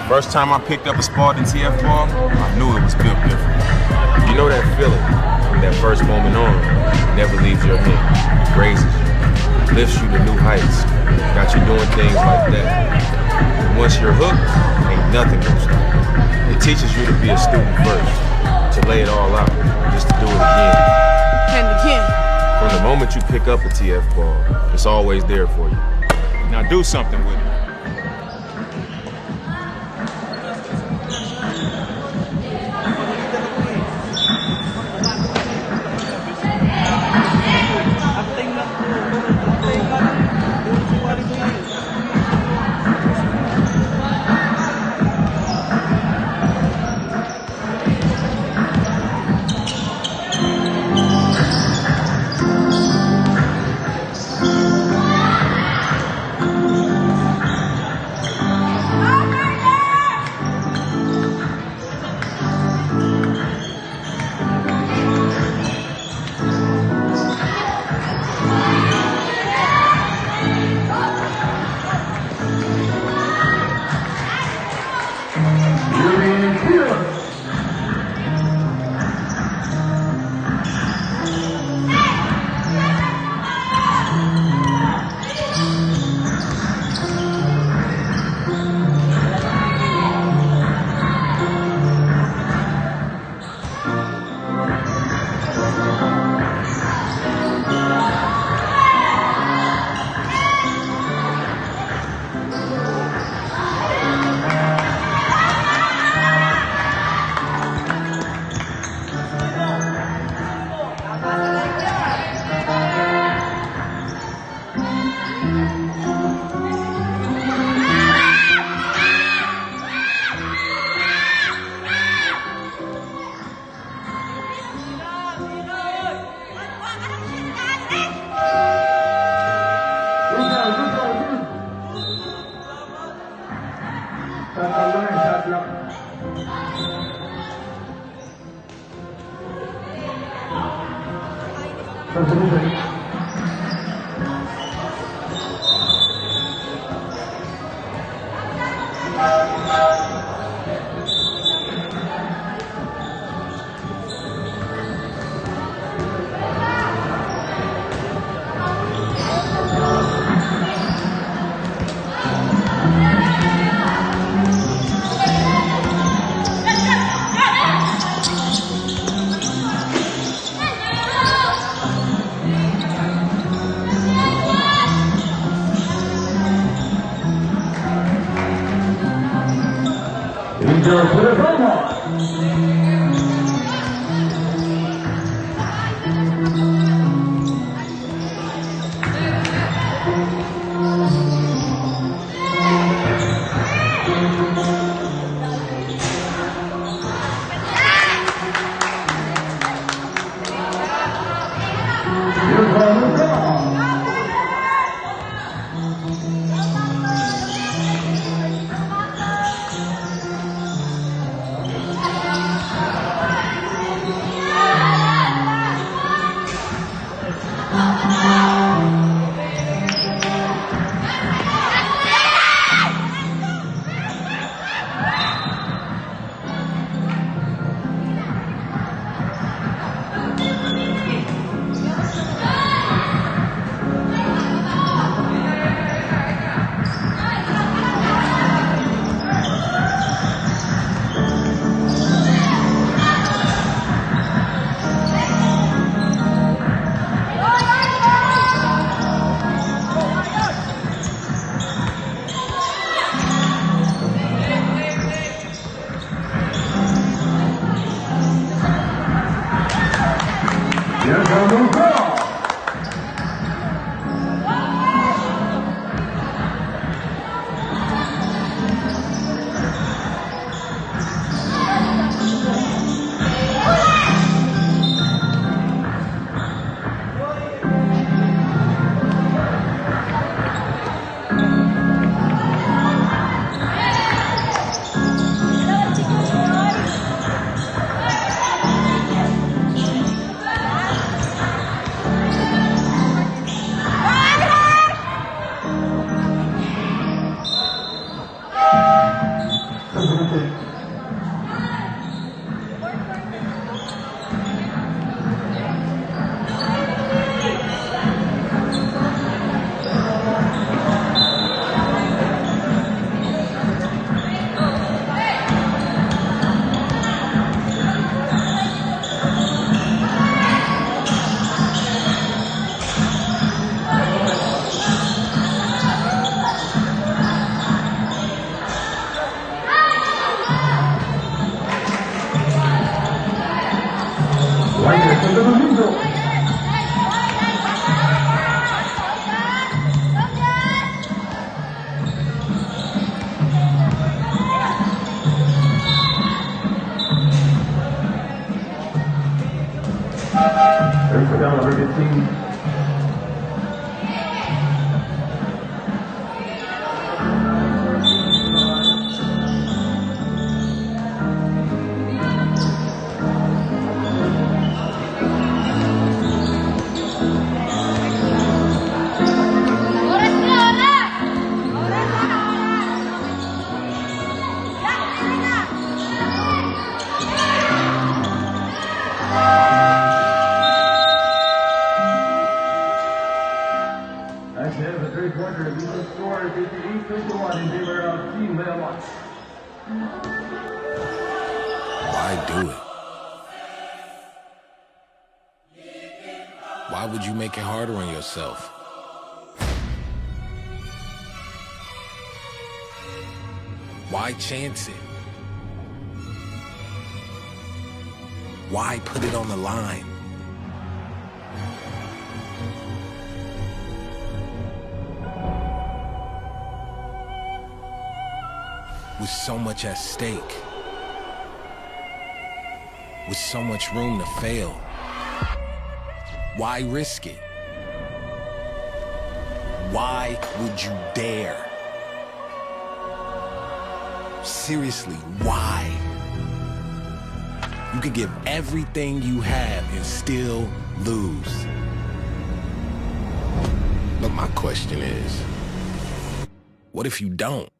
First time I picked up a Spartan TF ball, I knew it was built different. You know that feeling from that first moment on, never leaves your hand. It raises you, lifts you to new heights, got you doing things like that. And once you're hooked, ain't nothing gonna stop. It teaches you to be a student first, to lay it all out, just to do it again. And again. From the moment you pick up a TF ball, it's always there for you. Now do something with it. order, leading scorer 58-21 in favor of Team Leomots. Why do it? Why would you make it harder on yourself? Why chance it? Why put it on the line? With so much at stake, with so much room to fail, why risk it? Why would you dare? Seriously, why? You could give everything you have and still lose. But my question is, what if you don't?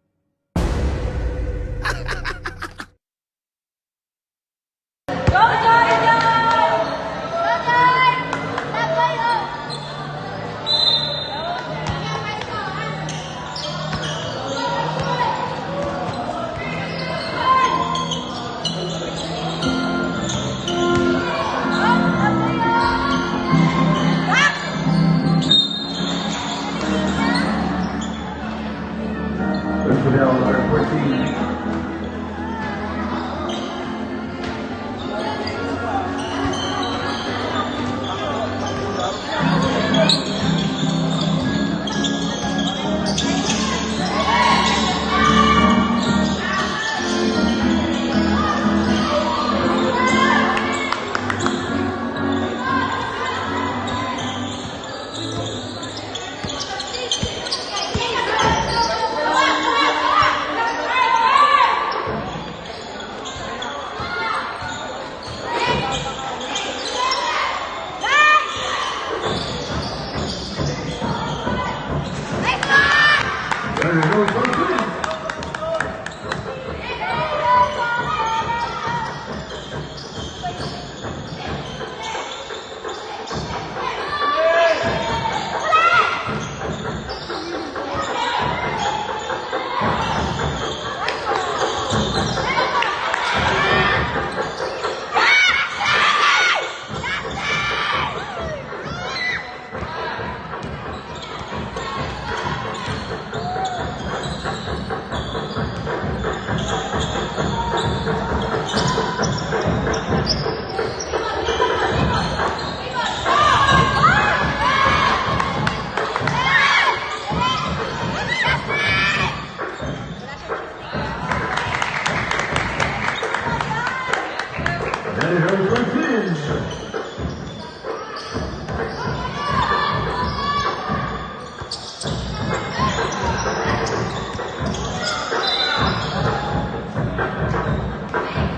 Number 14.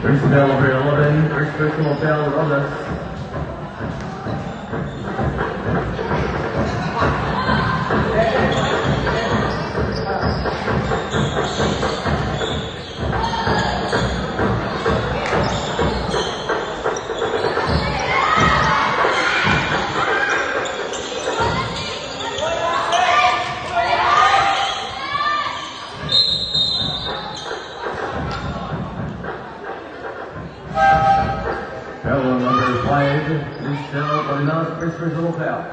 Personal number 11, first personal foul, Rodas. Foul number 5, Michelle Ornaz, first personal foul.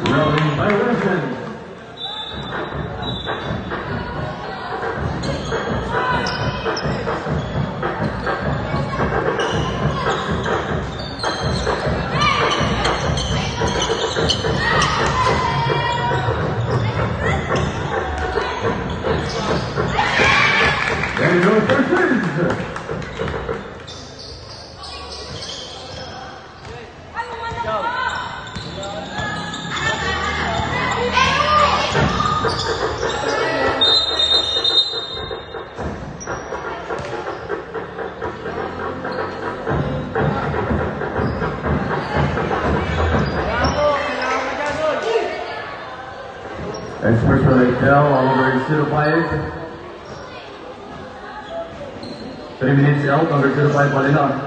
Rolling by Wilson. There you go, first. Rachel, all over 05. 3 minutes out, number 05, Balina.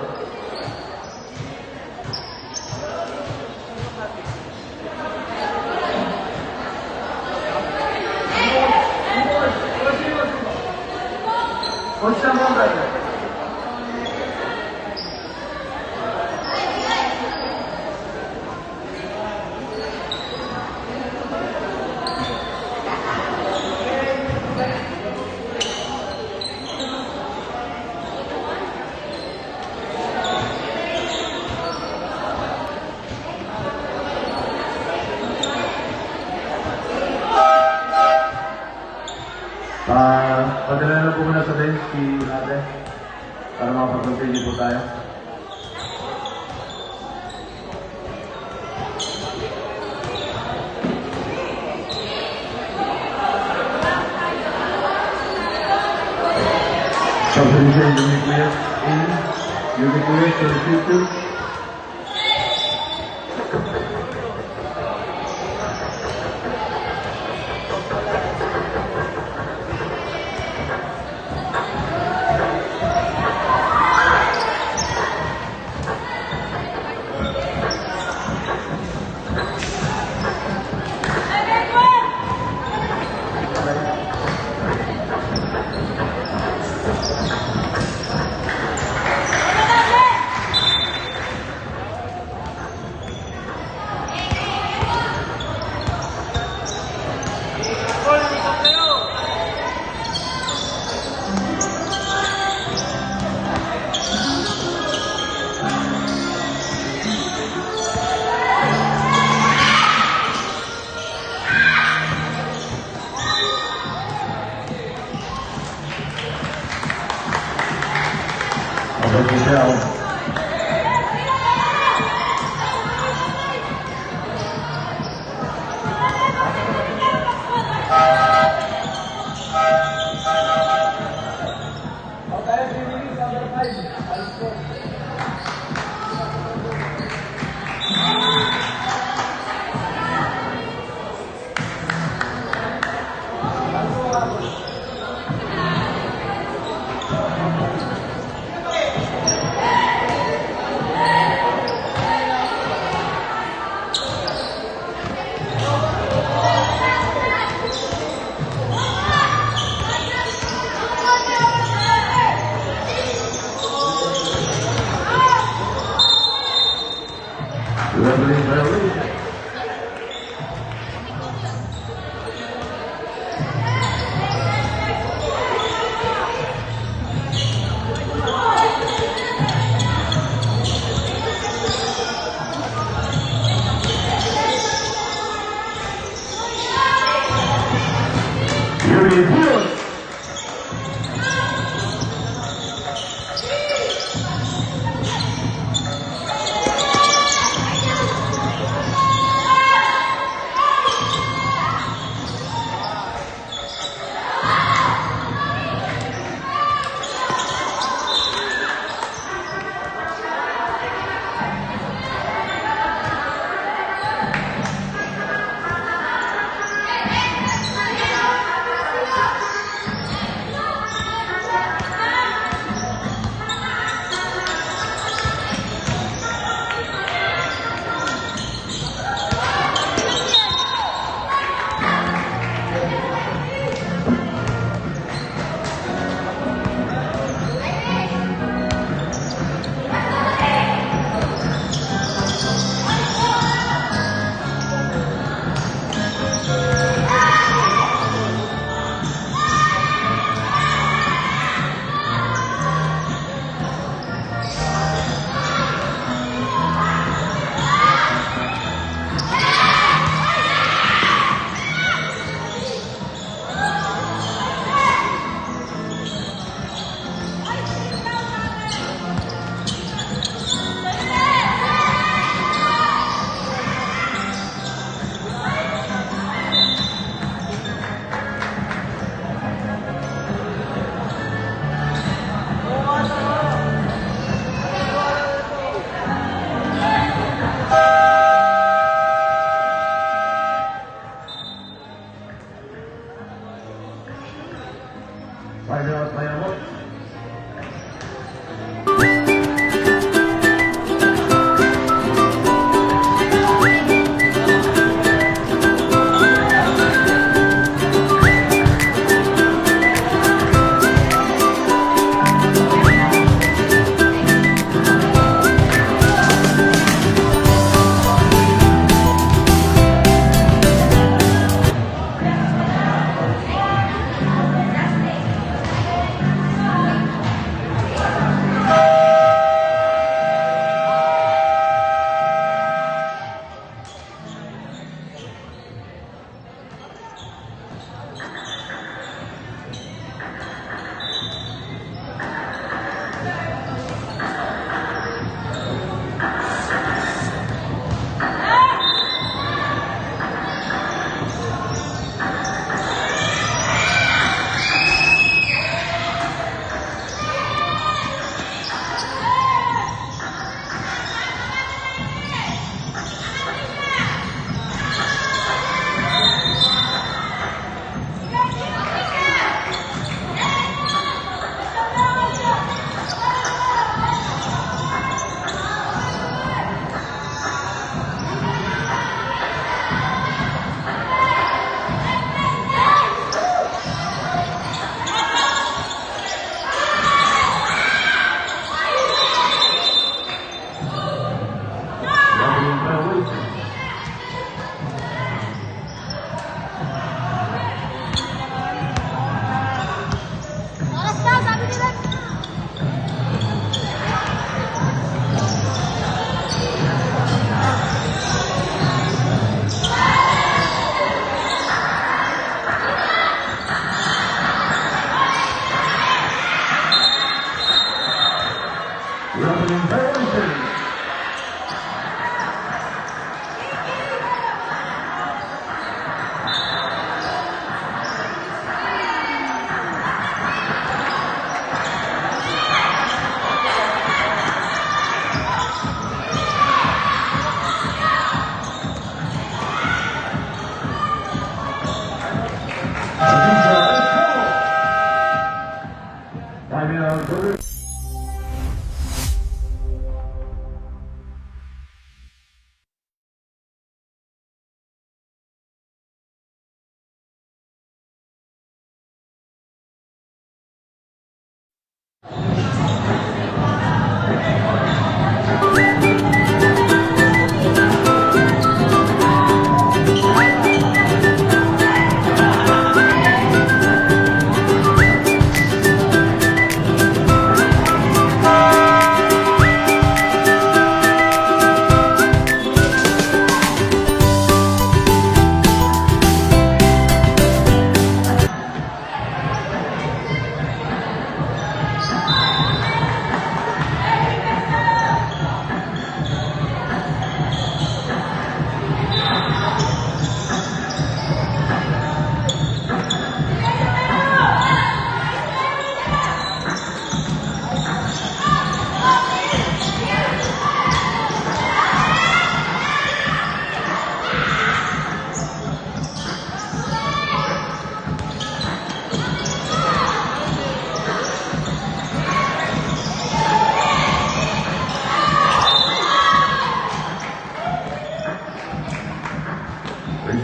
Padala na po muna sa bench si Ate para makapag-continue po tayo. Substitution, Uniqueness in, Uniqueness to the future.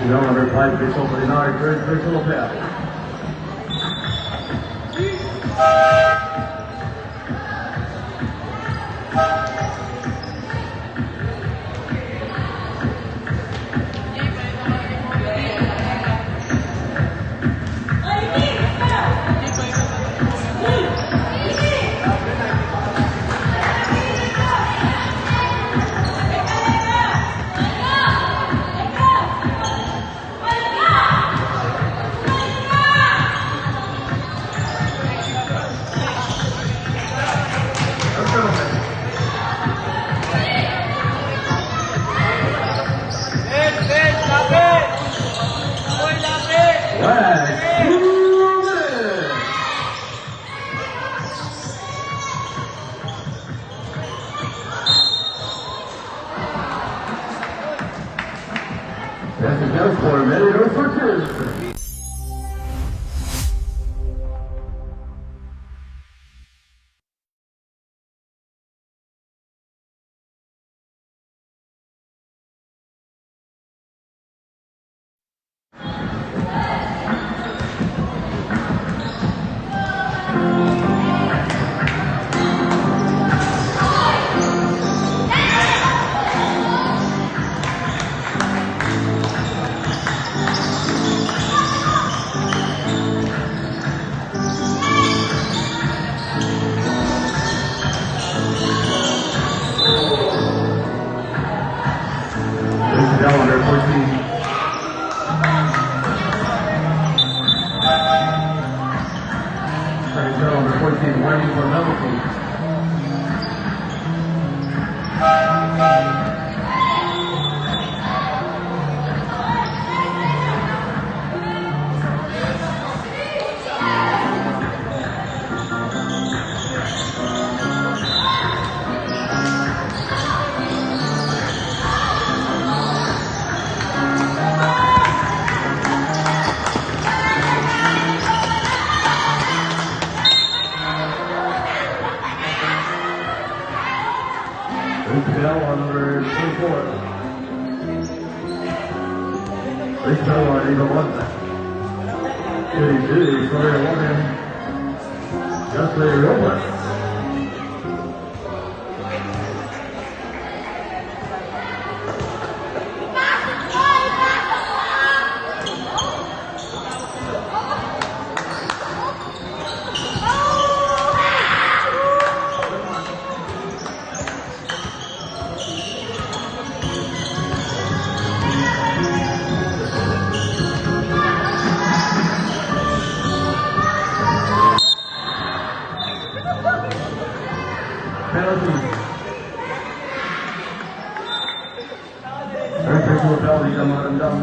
Bell number 5, Crystal 49, third personal foul. That's the down for ready to for two. Bell under 14. Bell under 14, waiting for another team. Bell on number 24. Rich Bell on either one. 32, Gloria Logan. Just the Robles. Penalty. Third personal penalty come on and down.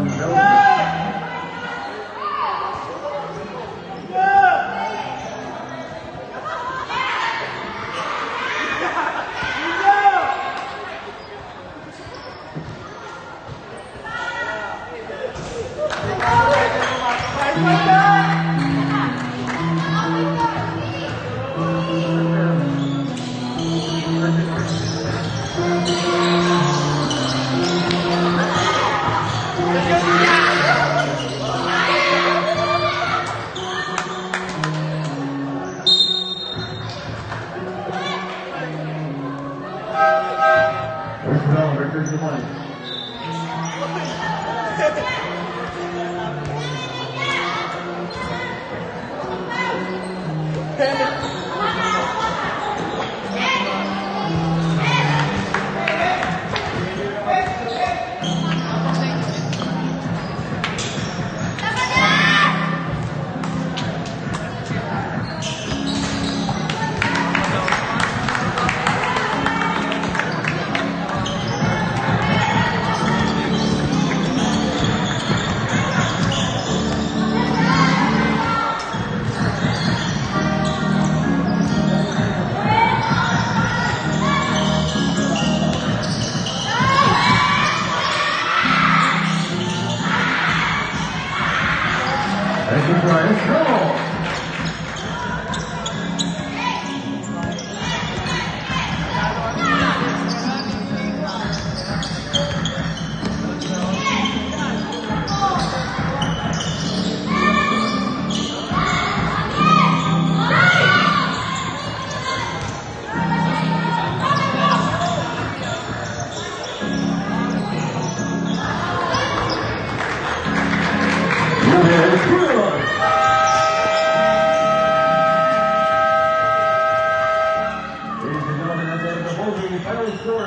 First bell, record the money.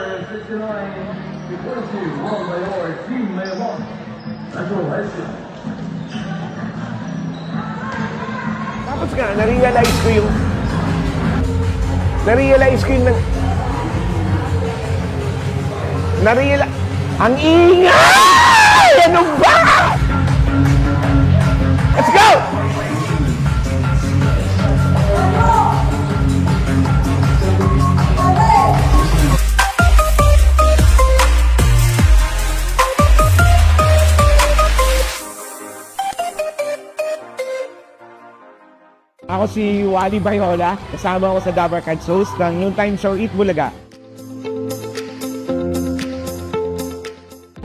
number 69, Ikoshi World Mayor Kim Maymon. Congratulations. Tapos nga, na-realize ko yung ang ingay! Ano ba? Let's go! Ako si Wally Bayola, kasama ako sa Dabar Cards host ng noontime show Eat Bulaga.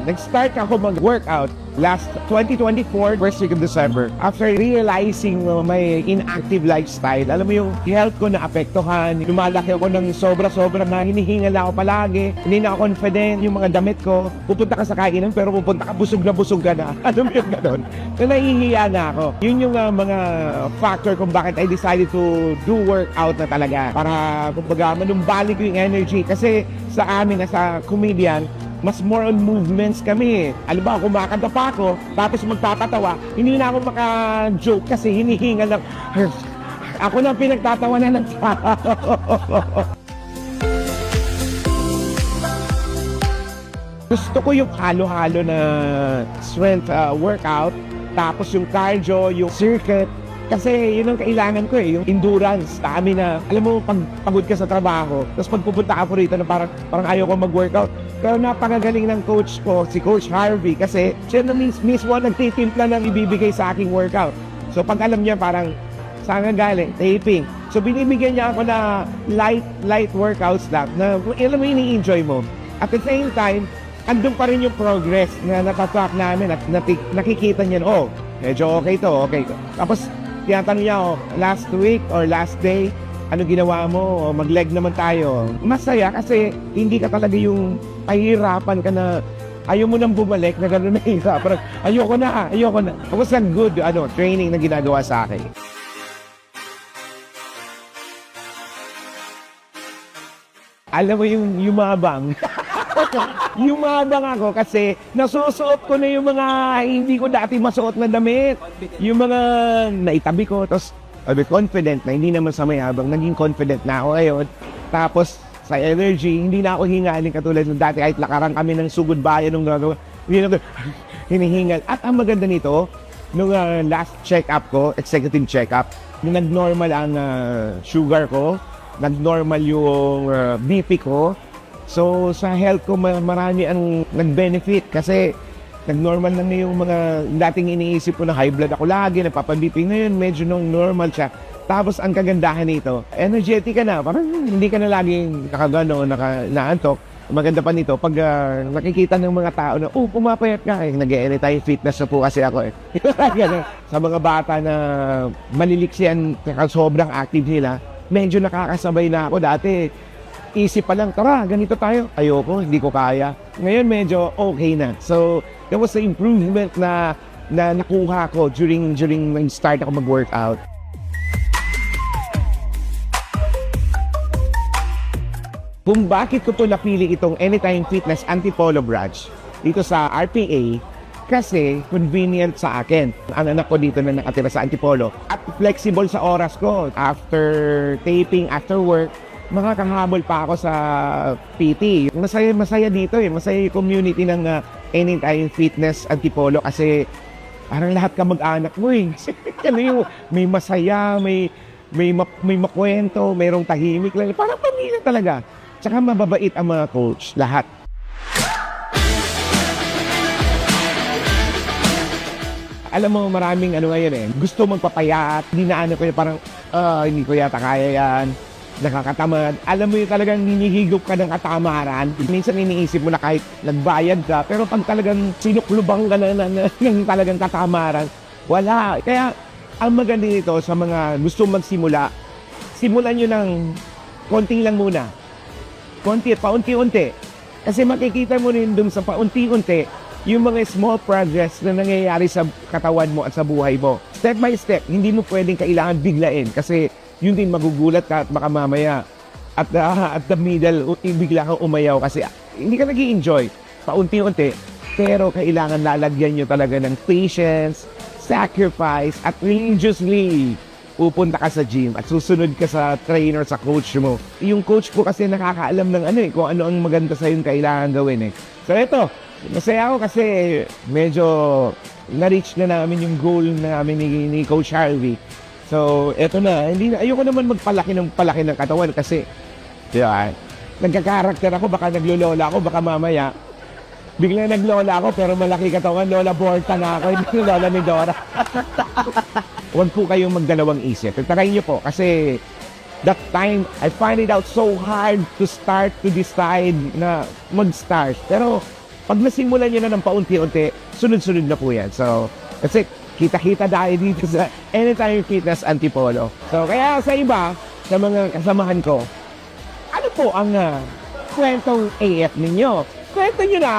Nag-start ako mag-workout last 2024, first week of December. After realizing my inactive lifestyle, alam mo yung health ko na apektuhan, lumalaki ako ng sobra-sobra na hinihingal ako palagi, hindi na ako confident, yung mga damit ko, pupunta ka sa kainan pero pupunta ka busog ka na. Alam mo yung gano'n? Na nahihiya na ako. Yun yung mga factor kung bakit I decided to do workout na talaga para kumbaga manumbalik ko yung energy kasi sa amin sa comedian, mas more on movements kami. Alam ba, kumakanta pa ako, tapos magpapatawa, hindi na ako maka-joke kasi hinihingal lang. Ako na pinagtatawanan ng tao. Gusto ko yung halo-halo na strength workout, tapos yung cardio, yung circuit. Kasi yun ang kailangan ko yung endurance, stamina. Alam mo, pag pagod ka sa trabaho, tapos pag pupunta ako rito na parang ayaw ko mag-workout. Pero napakagaling ng coach ko, si Coach Harvey, kasi siya na mismo nagtitimpla ng ibibigay sa aking workout. So pag alam niya parang saan nga galing, taping. So binibigyan niya ako na light workouts lang na alam mo, ini-enjoy mo. At the same time, andun pa rin yung progress na natatrack namin at nakikita niya, oh, medyo okay to. Tapos tinatanong niya, oh, last week or last day, ano ginawa mo? Mag-leg naman tayo. Masaya kasi hindi ka talaga yung pahirapan ka na ayaw mo nang bumalik na gano'n na hirap. Parang ayoko na. It was a good training na ginagawa sa akin. Alam mo yung yumabang. Yumabang ako kasi nasusuot ko na yung mga hindi ko dati masuot na damit. Yung mga naitabi ko. Tapos confident na hindi naman sa mayabang. Naging confident na ako ngayon. Tapos sa energy, hindi na ako hingalin katulad ng dati kahit lakaran kami ng sugod bayan nung gagawin. Hinihingal. At ang maganda nito, nung last check-up ko, executive check-up, nung nag-normal ang sugar ko, nag-normal yung BP ko, so sa health ko marami ang nag-benefit kasi nag-normal na yung mga dating iniisip ko na high blood ako lagi, napapa-BP ngayon, medyo nung normal siya. Tapos ang kagandahan nito, energetic ka na, parang hindi ka na laging nakagano, naantok. Maganda pa nito, pag nakikita ng mga tao na, pumapayat ka, nag-anytime fitness na po kasi ako . Sa mga bata na maliliksiyan, sobrang active nila, medyo nakakasabay na ako dati. Isip pa lang, tara, ganito tayo. Ayoko, hindi ko kaya. Ngayon medyo okay na. So, that was the improvement na nakuha ko during start ako mag-workout. Kung bakit ko to napili itong Anytime Fitness Antipolo branch dito sa RPA, kasi convenient sa akin. Ang anak ko dito na nakatira sa Antipolo at flexible sa oras ko. After taping, after work, makakahabol pa ako sa PT. Masaya dito masaya yung community ng Anytime Fitness Antipolo kasi parang lahat ka mag-anak mo . May masaya, may makwento, mayroong tahimik lang. Parang pamilya talaga. Tsaka mababait ang mga coach, lahat. Alam mo, maraming ngayon gusto magpapayat, dinaano ko parang, hindi ko yata kaya yan, nakakatamad. Alam mo yung talagang hinihigop ka ng katamaran. Minsan iniisip mo na kahit nagbayad ka, pero pag talagang sinuklubang ka ng talagang katamaran, wala. Kaya, ang maganda nito sa mga gusto magsimula, simulan nyo ng konting lang muna. Paunti-unti. Kasi makikita mo rin dun sa paunti-unti yung mga small progress na nangyayari sa katawan mo at sa buhay mo. Step by step, hindi mo pwedeng kailangan biglain kasi yun din magugulat ka at baka mamaya at the middle, bigla kang umayaw kasi hindi ka nag-i-enjoy. Paunti-unti, pero kailangan lalagyan nyo talaga ng patience, sacrifice, at religiously pupunta ka sa gym at susunod ka sa trainer, sa coach mo. Yung coach ko kasi nakakaalam ng kung ano ang maganda sa yung kailangan gawin So ito, masaya ako kasi medyo na-reach na namin yung goal namin ni Coach Harvey. So, eto na, ayoko naman palaki ng katawan kasi, nagka-character ako, baka naglolola ako, baka mamaya, biglang naglola ako pero malaki katawan, Lola Borta na ako, hindi lola ni Dora. Huwag po kayong magdalawang isip. Try nyo po kasi that time, I find it out so hard to decide na mag-start. Pero, pag nasimulan nyo na ng paunti-unti, sunod-sunod na po yan. So, that's it. Kita-kita dahil dito sa Anytime Fitness Antipolo. So, kaya sa iba, sa mga kasamahan ko, ano po ang kwentong AF ninyo? Kwento nyo na!